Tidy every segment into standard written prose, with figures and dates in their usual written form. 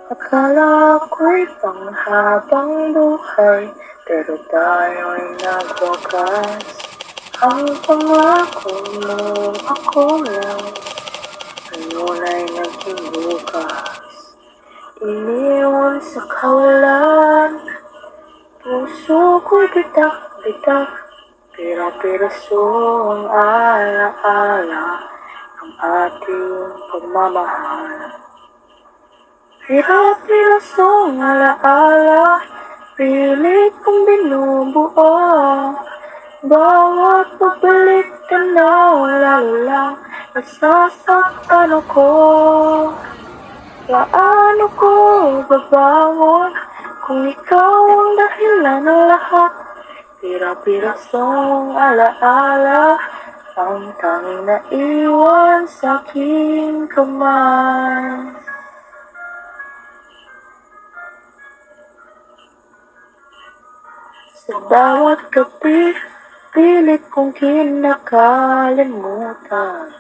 Akala ko'y panghabang buhay, pero tayo'y nagwakas. Ang pangako mo ako lang, ngayon ay naging bukas. Iniwan sa kawalan, puso ko'y bitak-bitak. Pira-piraso ang alaala ng ating pagmamahal. Pira-pirasong alaala, pilit kong binubuo. Bawat pagbalik tanaw, lalo lang nasasaktan ako. Paano ko babangon kung ikaw ang dahilan ng lahat? Pira-pirasong alaala, ang tanging naiwan sa aking kamay. Sa bawat gabi, pilit kong kinakalimutan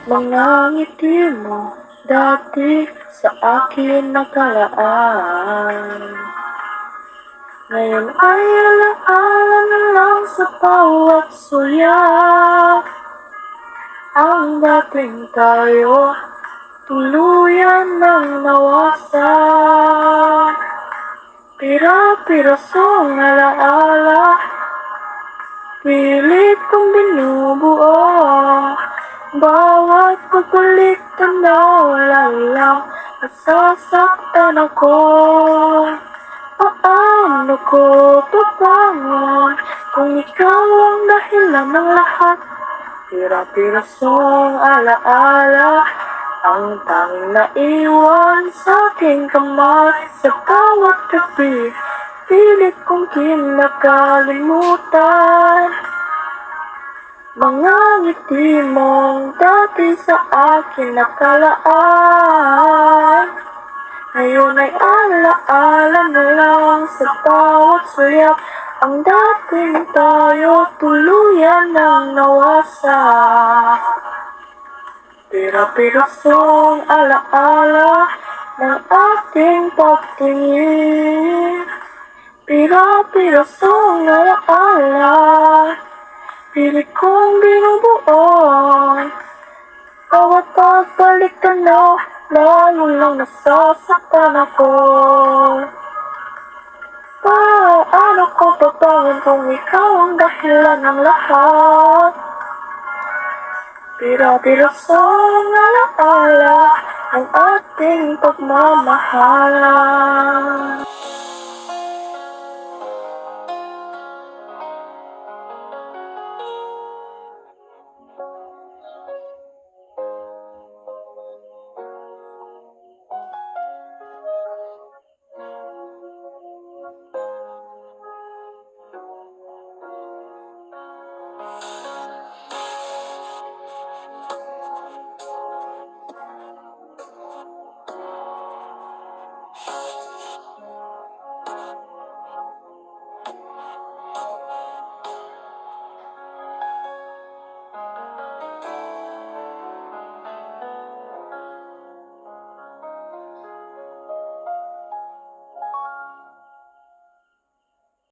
mga ngiti mo dati sa akin nakalaan. Ngayon ay alaala na lang sa bawat suyak. Ang dating tayo, tuluyan nang nawasak. Pira-pirasong alaala, pilit kong binubuo. Bawat pagbalik tanaw, lalo lang nasasaktan ako. Paano ko babangon kung ikaw ang dahilan ng lahat? Pira-pirasong alaala, ang tanging naiwan sa aking kamay. Sa bawat gabi, pilit kong kinakalimutan mga ngiti mong dati sa akin nakalaan. Ngayon ay alaala na lang sa bawat suyak. Ang dating tayo, tuluyan nang nawasak. Pira-pirasong alaala ng ating pagtingin. Pira-pirasong alaala, pilit kong binubuo. Bawat pagbalik tanaw, lalo lang nasasaktan ako. Paano ko babangon kung ikaw ang dahilan ng lahat? Pira-pirasong alaala ng ating pagmamahalan.